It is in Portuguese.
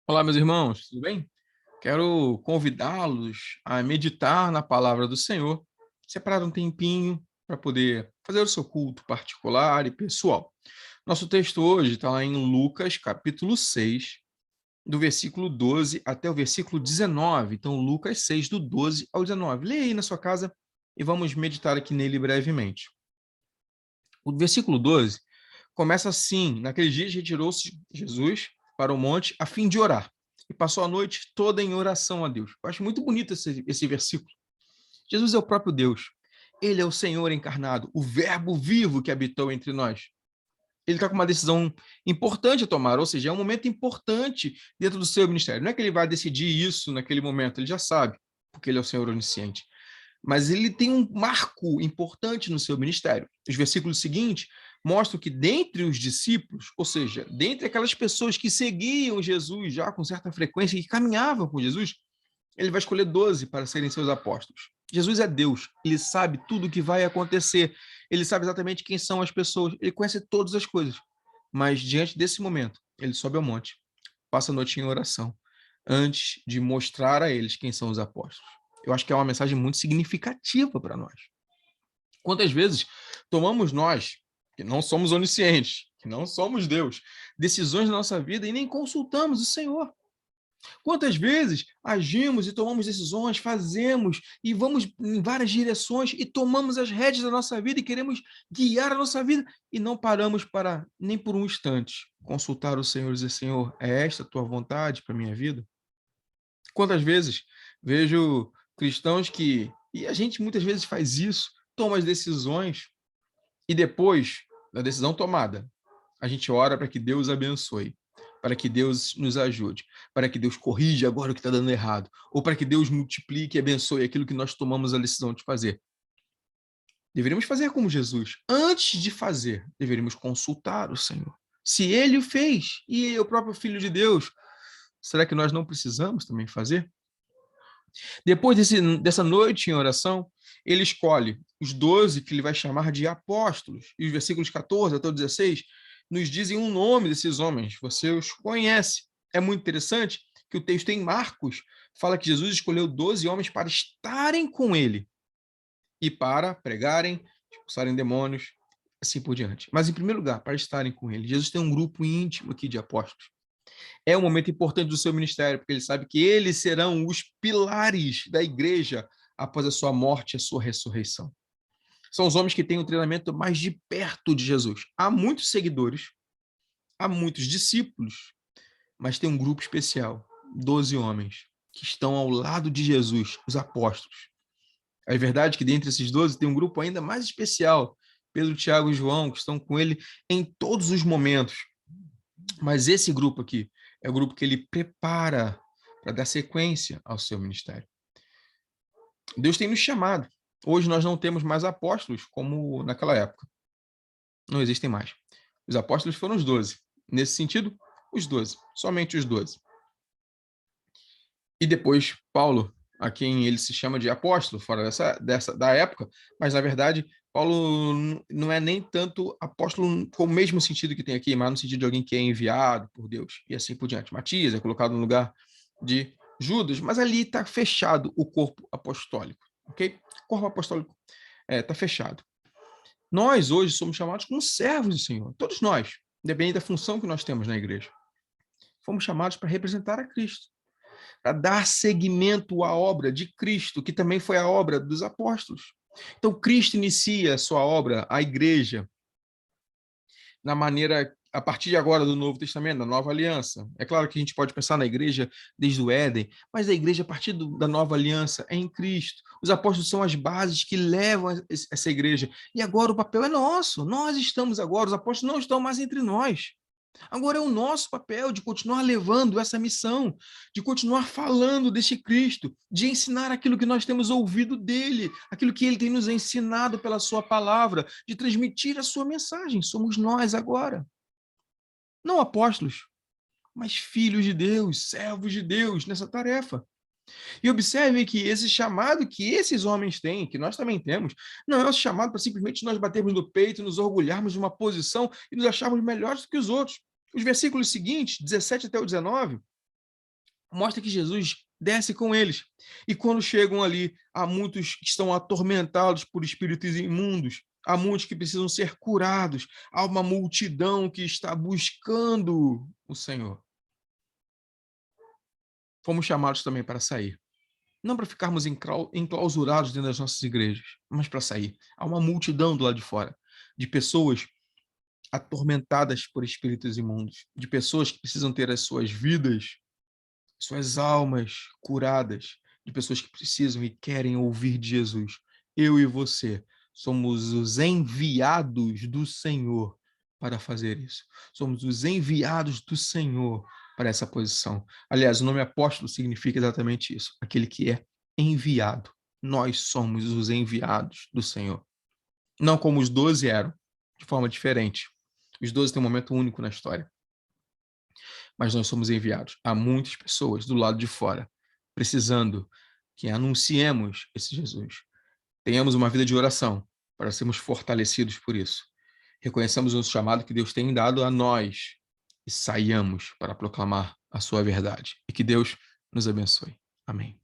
Olá, meus irmãos, tudo bem? Quero convidá-los a meditar na palavra do Senhor, separar um tempinho para poder fazer o seu culto particular e pessoal. Nosso texto hoje está lá em Lucas, capítulo 6, do versículo 12 até o versículo 19. Então, Lucas 6, do 12 ao 19. Leia aí na sua casa e vamos meditar aqui nele brevemente. O versículo 12 começa assim: naqueles dias retirou-se Jesus para o monte a fim de orar e passou a noite toda em oração a Deus. Eu acho muito bonito esse versículo. Jesus é o próprio Deus. Ele é o Senhor encarnado, o verbo vivo que habitou entre nós. Ele está com uma decisão importante a tomar, ou seja, é um momento importante dentro do seu ministério. Não é que ele vai decidir isso naquele momento, ele já sabe, porque ele é o Senhor onisciente. Mas ele tem um marco importante no seu ministério. Os versículos seguintes mostram que dentre os discípulos, ou seja, dentre aquelas pessoas que seguiam Jesus já com certa frequência e que caminhavam com Jesus, ele vai escolher 12 para serem seus apóstolos. Jesus é Deus, ele sabe tudo o que vai acontecer, ele sabe exatamente quem são as pessoas, ele conhece todas as coisas. Mas diante desse momento, ele sobe ao monte, passa a noite em oração, antes de mostrar a eles quem são os apóstolos. Eu acho que é uma mensagem muito significativa para nós. Quantas vezes tomamos nós, que não somos oniscientes, que não somos Deus, decisões na nossa vida e nem consultamos o Senhor? Quantas vezes agimos e tomamos decisões, fazemos e vamos em várias direções e tomamos as rédeas da nossa vida e queremos guiar a nossa vida e não paramos para, nem por um instante, consultar o Senhor e dizer: Senhor, é esta a tua vontade para a minha vida? Quantas vezes vejo cristãos que, e a gente muitas vezes faz isso, toma as decisões e depois da decisão tomada, a gente ora para que Deus abençoe, para que Deus nos ajude, para que Deus corrija agora o que está dando errado, ou para que Deus multiplique e abençoe aquilo que nós tomamos a decisão de fazer. Deveríamos fazer como Jesus. Antes de fazer, deveríamos consultar o Senhor. Se ele o fez, e é o próprio Filho de Deus, será que nós não precisamos também fazer? Depois dessa noite em oração, ele escolhe os 12 que ele vai chamar de apóstolos. E os versículos 14 até o 16 nos dizem um nome desses homens. Você os conhece. É muito interessante que o texto em Marcos fala que Jesus escolheu 12 homens para estarem com ele e para pregarem, expulsarem demônios, assim por diante. Mas, em primeiro lugar, para estarem com ele. Jesus tem um grupo íntimo aqui de apóstolos. É um momento importante do seu ministério, porque ele sabe que eles serão os pilares da igreja após a sua morte e a sua ressurreição. São os homens que têm o treinamento mais de perto de Jesus. Há muitos seguidores, há muitos discípulos, mas tem um grupo especial, 12 homens, que estão ao lado de Jesus, os apóstolos. É verdade que dentre esses 12 tem um grupo ainda mais especial, Pedro, Tiago e João, que estão com ele em todos os momentos. Mas esse grupo aqui é o grupo que ele prepara para dar sequência ao seu ministério. Deus tem nos chamado. Hoje nós não temos mais apóstolos como naquela época. Não existem mais. Os apóstolos foram os 12. Nesse sentido, os 12. Somente os 12. E depois, Paulo, a quem ele se chama de apóstolo, fora da época, mas na verdade, Paulo não é nem tanto apóstolo com o mesmo sentido que tem aqui, mas no sentido de alguém que é enviado por Deus, e assim por diante. Matias é colocado no lugar de Judas, mas ali está fechado o corpo apostólico, ok? O corpo apostólico está fechado. Nós hoje somos chamados como servos do Senhor, todos nós, independente da função que nós temos na igreja. Fomos chamados para representar a Cristo, para dar seguimento à obra de Cristo, que também foi a obra dos apóstolos. Então, Cristo inicia a sua obra, a igreja, na maneira, a partir de agora do Novo Testamento, da Nova Aliança. É claro que a gente pode pensar na igreja desde o Éden, mas a igreja, a partir da Nova Aliança, é em Cristo. Os apóstolos são as bases que levam essa igreja. E agora o papel é nosso. Nós estamos agora, os apóstolos não estão mais entre nós. Agora é o nosso papel de continuar levando essa missão, de continuar falando deste Cristo, de ensinar aquilo que nós temos ouvido dele, aquilo que ele tem nos ensinado pela sua palavra, de transmitir a sua mensagem. Somos nós agora. Não apóstolos, mas filhos de Deus, servos de Deus nessa tarefa. E observe que esse chamado que esses homens têm, que nós também temos, não é um chamado para simplesmente nós batermos no peito, nos orgulharmos de uma posição e nos acharmos melhores do que os outros. Os versículos seguintes, 17 até o 19, mostra que Jesus desce com eles. E quando chegam ali, há muitos que estão atormentados por espíritos imundos, há muitos que precisam ser curados, há uma multidão que está buscando o Senhor. Fomos chamados também para sair. Não para ficarmos enclausurados dentro das nossas igrejas, mas para sair. Há uma multidão do lado de fora, de pessoas atormentadas por espíritos imundos, de pessoas que precisam ter as suas vidas, suas almas curadas, de pessoas que precisam e querem ouvir de Jesus. Eu e você somos os enviados do Senhor para fazer isso. Somos os enviados do Senhor para essa posição. Aliás, o nome apóstolo significa exatamente isso, aquele que é enviado. Nós somos os enviados do Senhor. Não como os 12 eram, de forma diferente. Os 12 têm um momento único na história. Mas nós somos enviados a muitas pessoas do lado de fora, precisando que anunciemos esse Jesus. Tenhamos uma vida de oração para sermos fortalecidos por isso. Reconheçamos o chamado que Deus tem dado a nós e saiamos para proclamar a sua verdade. E que Deus nos abençoe. Amém.